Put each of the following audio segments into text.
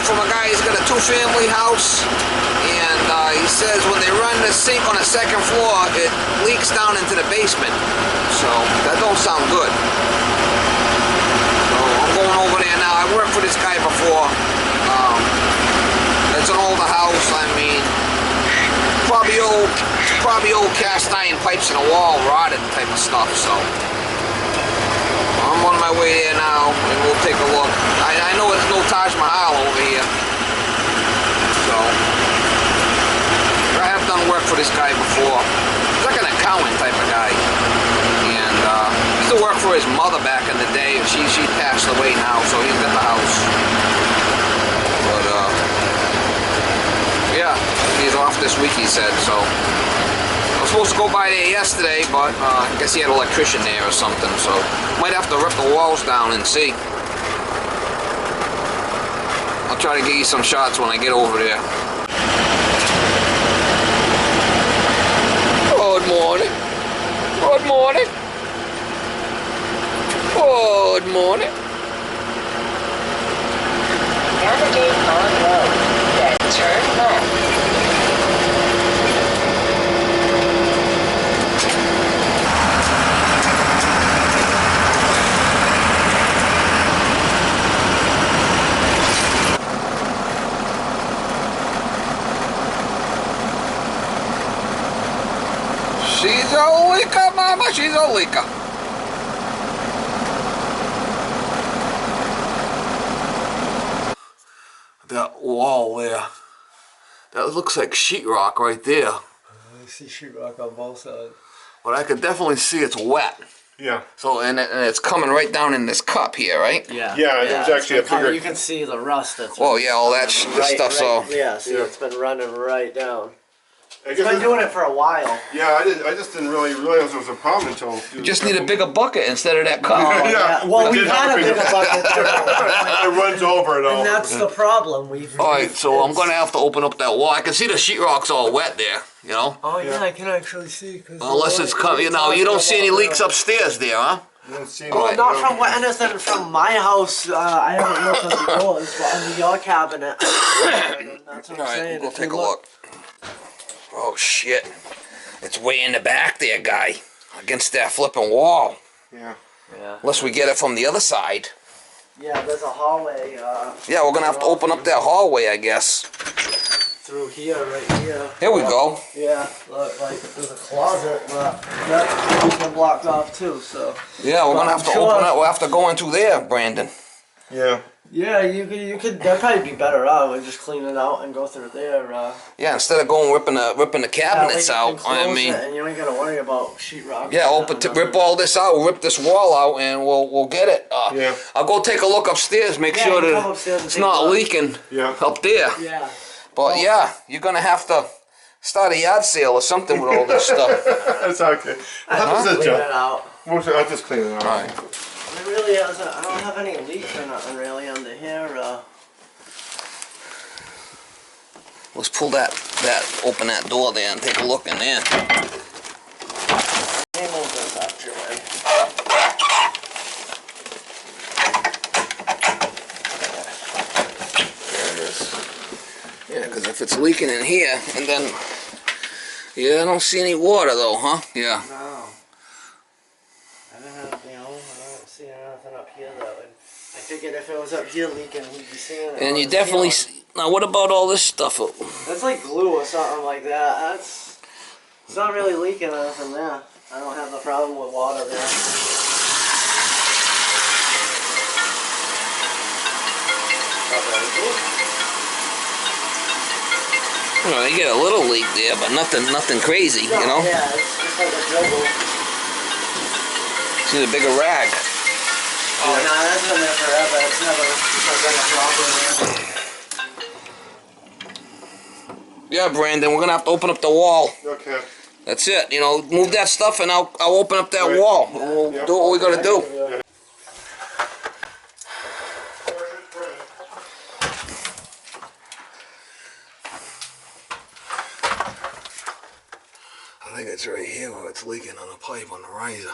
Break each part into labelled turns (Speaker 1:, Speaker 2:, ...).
Speaker 1: from a guy who's got a two-family house, and he says when they run the sink on the second floor, it leaks down into the basement. So that don't sound good. So I'm going over there now. I worked for this guy before. It's an older house. I mean, probably old cast iron pipes in the wall, rotted type of stuff. So I'm on my way there now, and we'll take a look. I know there's no Taj Mahal over here, so I have done work for this guy before. He's like an accountant type of guy, and he used to work for his mother back in the day. She passed away now, so he's got the house. But yeah, he's off this week, he said. So I was supposed to go by there yesterday, but I guess he had an electrician there or something, so might have to rip the walls down and see. I'll try to get you some shots when I get over there. Good morning. Good morning. Good morning.
Speaker 2: Navigate on road, then turn left.
Speaker 1: She's a leaker, mama, she's a leaker. That wall there, that looks like sheetrock right there.
Speaker 3: I see sheetrock on both sides.
Speaker 1: But I could definitely see it's wet.
Speaker 4: Yeah.
Speaker 1: So, and it's coming right down in this cup here, right?
Speaker 3: Yeah.
Speaker 4: Yeah, it was actually a bigger...
Speaker 3: You can see the rust that's...
Speaker 1: Oh yeah, all that stuff, so...
Speaker 3: Yeah, see, it's been running right down.
Speaker 4: I
Speaker 3: It's been doing it for a while.
Speaker 4: Yeah, I just didn't really realize there was a problem until...
Speaker 1: You just need a bigger bucket instead of that cup.
Speaker 3: Oh, yeah. Well, we had a bigger bucket there.
Speaker 4: It runs over it all.
Speaker 3: And that's the problem.
Speaker 1: Alright, so I'm going to have to open up that wall. I can see the sheetrock's all wet there, you know?
Speaker 3: Oh, yeah, I can actually see.
Speaker 1: Unless it's coming, you know, you don't see any leaks upstairs there, huh?
Speaker 3: Well, not from anything from my house. I haven't looked at yours, but under your cabinet. That's what I'm saying.
Speaker 1: We'll take a look. Oh shit. It's way in the back there, guy. Against that flipping wall.
Speaker 4: Yeah.
Speaker 1: Unless we get it from the other side.
Speaker 3: Yeah, there's a hallway.
Speaker 1: Yeah, we're gonna have to open up that hallway, I guess.
Speaker 3: Through here, right here.
Speaker 1: Here we go.
Speaker 3: Yeah, look, like there's a closet, but that's been blocked off too, so.
Speaker 1: Yeah, we're gonna have to open it. We'll have to go into there, Brandon.
Speaker 4: Yeah.
Speaker 3: Yeah, you could. That'd probably be better out and just clean it out and go through there.
Speaker 1: Yeah, instead of going ripping the cabinets out. I mean,
Speaker 3: and you ain't gotta worry about sheetrock.
Speaker 1: Yeah, rip all this out. We'll rip this wall out, and we'll get it.
Speaker 4: Yeah.
Speaker 1: I'll go take a look upstairs, make sure that it's not leaking up there.
Speaker 3: Yeah.
Speaker 1: But yeah, you're gonna have to start a yard sale or something with all this stuff.
Speaker 4: That's okay.
Speaker 3: I'll just clean it out.
Speaker 4: I'll just clean it out.
Speaker 1: All right.
Speaker 3: It really hasn't. I don't have any leaks or nothing really under here.
Speaker 1: Let's pull open that door there and take a look in there.
Speaker 3: Move this actually.
Speaker 1: There it is. Yeah, because if it's leaking in here, and then yeah, I don't see any water though, huh? Yeah.
Speaker 3: No. I don't see anything up here though. And I figured if it was up here leaking, we'd be seeing it.
Speaker 1: And you definitely now. What about all this stuff?
Speaker 3: That's like glue or something like that. It's not really leaking or nothing there. I don't have the problem with water there.
Speaker 1: You know, you get a little leak there, but nothing crazy, you know.
Speaker 3: Yeah, it's just like a dribble.
Speaker 1: See the bigger rag.
Speaker 3: Oh, no, that's been there forever. It's never been a problem there.
Speaker 1: Yeah, Brandon, we're gonna have to open up the wall.
Speaker 4: Okay.
Speaker 1: That's it. You know, move that stuff, and I'll open up that wall. And we'll do what we gotta do.
Speaker 4: Yeah.
Speaker 1: I think it's right here where it's leaking on the pipe on the riser.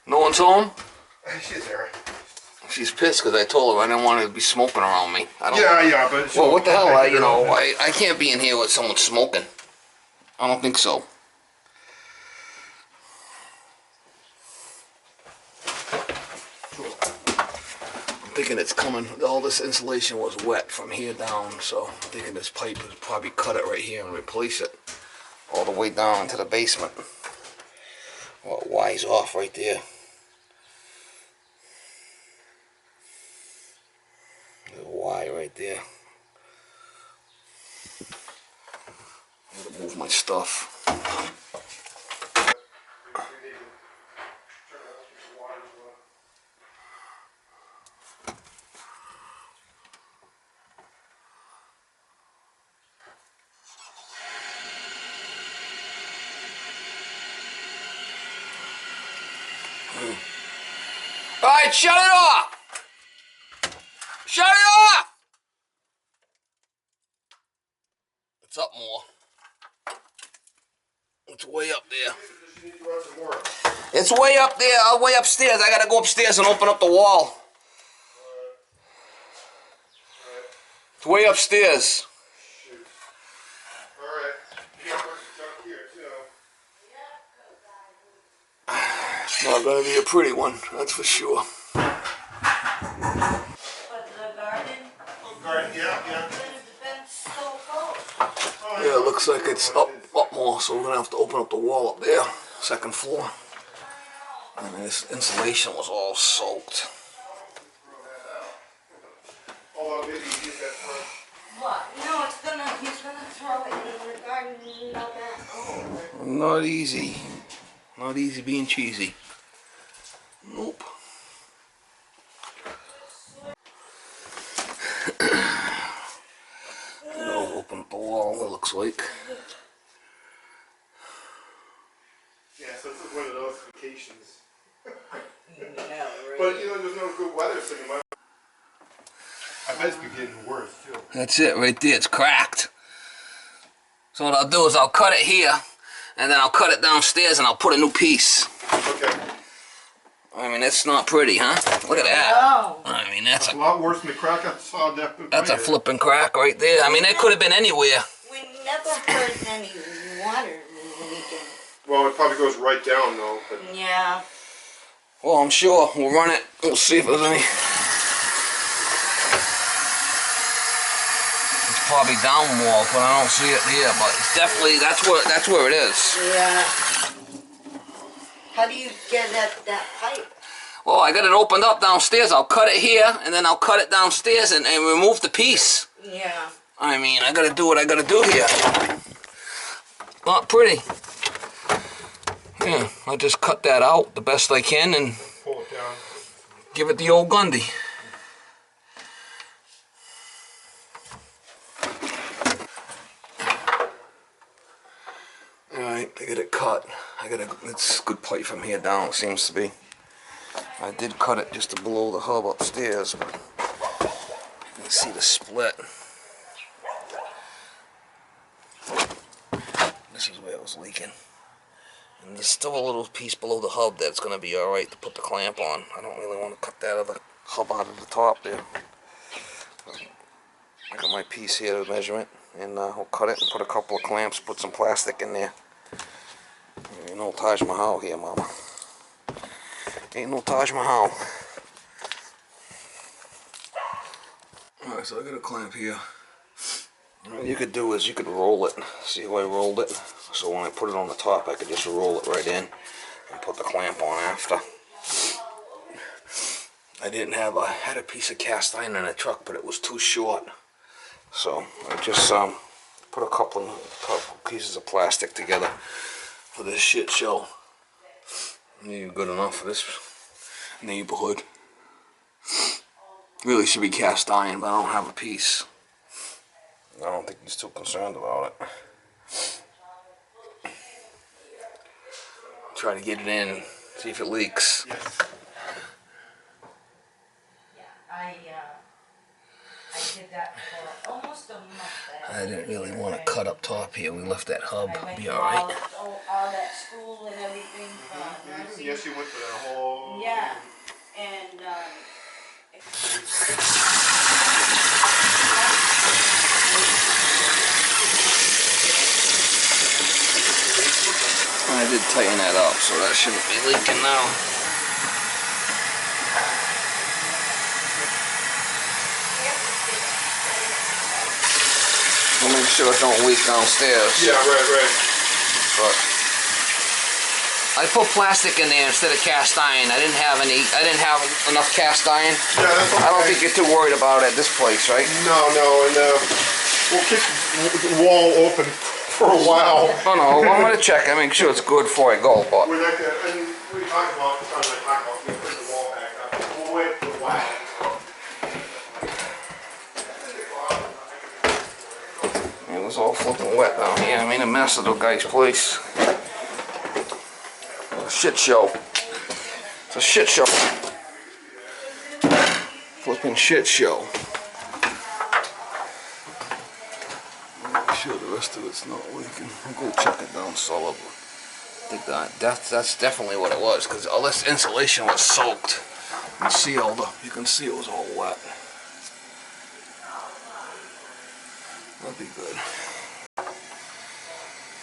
Speaker 1: No one's home?
Speaker 4: She's there.
Speaker 1: She's pissed because I told her I didn't want her to be smoking around me. I don't.
Speaker 4: Yeah, but...
Speaker 1: Well, what the hell? I can't be in here with someone smoking. I don't think so. I'm thinking it's coming. All this insulation was wet from here down, so I'm thinking this pipe would probably cut it right here and replace it all the way down into the basement. Well, it Y's off right there. The Y right there. I'm gonna move my stuff. All right, shut it off! Shut it off! It's up more. It's way up there. It's way up there, way upstairs. I gotta go upstairs and open up the wall. It's way upstairs. It's not gonna be a pretty one, that's for sure.
Speaker 5: But the garden,
Speaker 4: Yeah.
Speaker 5: the fence so close.
Speaker 1: Yeah, it looks like it's up more, so we're gonna have to open up the wall up there, second floor. I mean, this insulation was all soaked.
Speaker 5: What? No, he's gonna throw it in the garden, you know that. Oh.
Speaker 1: Not easy. Not easy being cheesy. Nope. Open up the wall, it looks like.
Speaker 4: Yeah, so this is one of those vacations.
Speaker 3: Yeah,
Speaker 4: But you know, there's no good weather, so you might... I bet it's been getting worse, too.
Speaker 1: That's it right there, it's cracked. So what I'll do is I'll cut it here, and then I'll cut it downstairs and I'll put a new piece.
Speaker 4: Okay.
Speaker 1: I mean, it's not pretty, huh? Look at that.
Speaker 5: Oh.
Speaker 1: I mean, that's
Speaker 4: A lot worse than the crack I saw down the
Speaker 1: a flipping crack right there. I mean, that could have been anywhere.
Speaker 5: We never heard any water leaking.
Speaker 4: Well, it probably goes right down, though. But...
Speaker 5: Yeah.
Speaker 1: Well, I'm sure we'll run it. We'll see if there's any. It's probably down more, but I don't see it here. But it's definitely that's where it is.
Speaker 5: Yeah. How do you get at that pipe?
Speaker 1: Well, I got it opened up downstairs. I'll cut it here, and then I'll cut it downstairs and remove the piece.
Speaker 5: Yeah.
Speaker 1: I mean, I gotta do what I gotta do here. Not pretty. Yeah, I just cut that out the best I can and
Speaker 4: Pull it down.
Speaker 1: give it the old Gundy. Alright, I got it cut. It's a good pipe from here down, it seems to be. I did cut it just to below the hub upstairs, but you can see the split. This is where it was leaking. And there's still a little piece below the hub that's going to be alright to put the clamp on. I don't really want to cut that other hub out of the top there. But I got my piece here to measure it, and I'll cut it and put a couple of clamps, put some plastic in there. Ain't no Taj Mahal here, mama. Ain't no Taj Mahal. Alright, so I got a clamp here. What you could do is you could roll it. See how I rolled it? So when I put it on the top, I could just roll it right in and put the clamp on after. I had a piece of cast iron in the truck, but it was too short. So I just put a couple of pieces of plastic together for this shit show. Maybe good enough for this neighborhood. Really should be cast iron, but I don't have a piece. I don't think he's too concerned about it. Try to get it in and see if it leaks.
Speaker 4: Yes.
Speaker 5: I did that for almost a month.
Speaker 1: I didn't really want to cut up top here. We left that hub
Speaker 5: I went
Speaker 1: be
Speaker 5: to
Speaker 1: alright.
Speaker 5: all that school and everything.
Speaker 4: Yes, you went for that whole.
Speaker 5: Yeah, and
Speaker 1: I did tighten that up, so that shouldn't be leaking now. We'll make sure it don't leak downstairs.
Speaker 4: Yeah, right.
Speaker 1: But I put plastic in there instead of cast iron. I didn't have enough cast iron.
Speaker 4: Yeah, that's okay.
Speaker 1: I don't think you're too worried about it at this place, right?
Speaker 4: No, and we'll keep the wall open for a while.
Speaker 1: Oh no, I'm gonna check. I make sure it's good before I go. But
Speaker 4: We're not gonna, and we talked about trying to talk about putting the wall back up. We'll wait for a while.
Speaker 1: it was all flipping wet down here. I made a mess of the guy's place. A shit show. It's a shit show. Flipping shit show. Make sure the rest of it's not leaking. I'll go check it down solid. I think that's definitely what it was, because all this insulation was soaked and sealed. You can see it was all wet. That'd be good.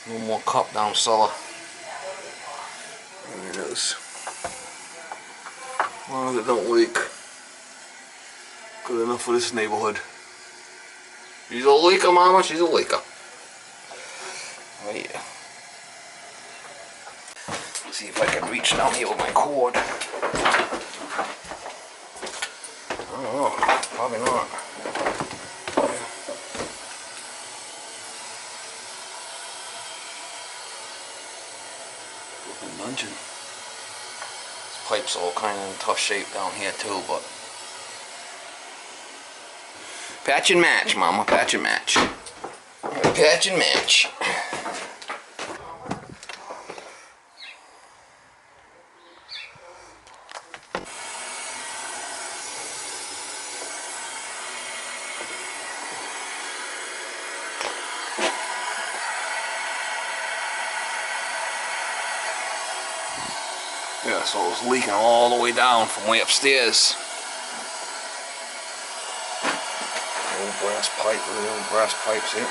Speaker 1: No more cup down cellar. There it is. As long as it don't leak. Good enough for this neighborhood. She's a leaker, Mama. She's a leaker. Oh yeah. Let's see if I can reach down here with my cord. I don't know. Probably not. Dungeon. This pipe's all kind of in tough shape down here too, but patch and match, Mama. Patch and match. Patch and match. Yeah, so it was leaking all the way down from way upstairs. Old brass pipe, really old brass pipes here.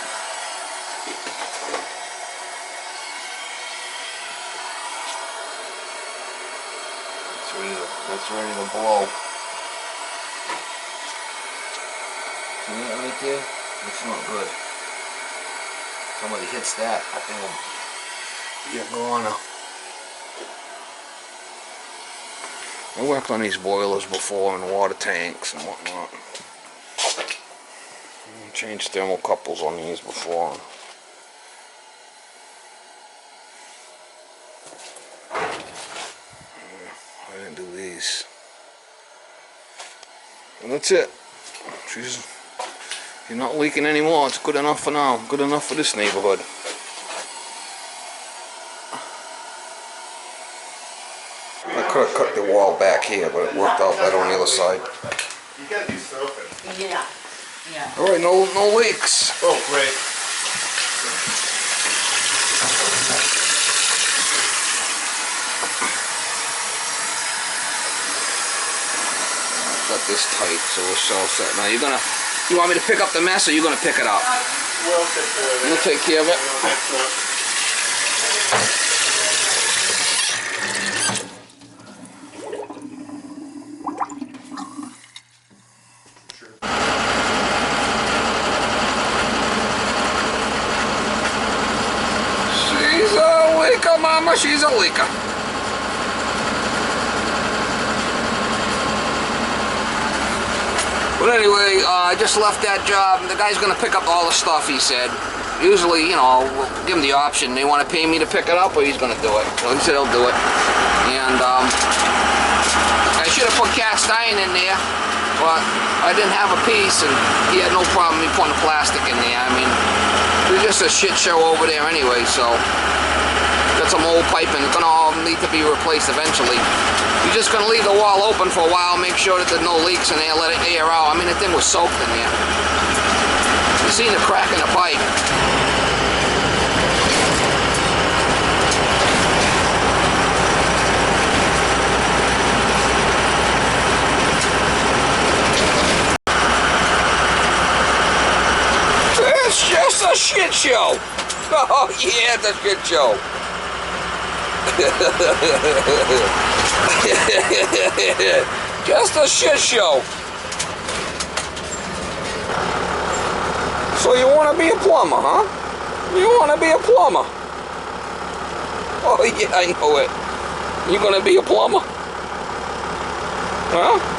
Speaker 1: That's ready to blow. See that right there? That's not good. Somebody hits that, I think it'll get going. I worked on these boilers before and water tanks and whatnot. Changed thermocouples on these before. I didn't do these. And that's it. You're not leaking anymore. It's good enough for now. Good enough for this neighborhood. I could have cut the wall back here, but it worked out better on the other side.
Speaker 4: You gotta do something.
Speaker 5: yeah.
Speaker 1: Alright, no leaks.
Speaker 4: Oh, great.
Speaker 1: Got this tight, so we're all set. Now you want me to pick up the mess, or you gonna pick it up?
Speaker 4: We'll take care of it.
Speaker 1: You'll take care of it. She's a leaker, Mama. She's a leaker. But anyway, I just left that job. The guy's going to pick up all the stuff, he said. Usually, you know, we'll give him the option. They want to pay me to pick it up, or he's going to do it. So he said he'll do it. And I should have put cast iron in there, but I didn't have a piece, and he had no problem me putting plastic in there. I mean, it was just a shit show over there anyway, so got some old piping. It's going to all need to be replaced eventually. You're just going to leave the wall open for a while, make sure that there's no leaks in there, let it air out. I mean, the thing was soaked in there. You seen the crack in the pipe. shit show. Oh yeah, it's a shit show. Just a shit show. So you want to be a plumber, huh? You want to be a plumber? Oh yeah, I know it. You gonna be a plumber? Huh?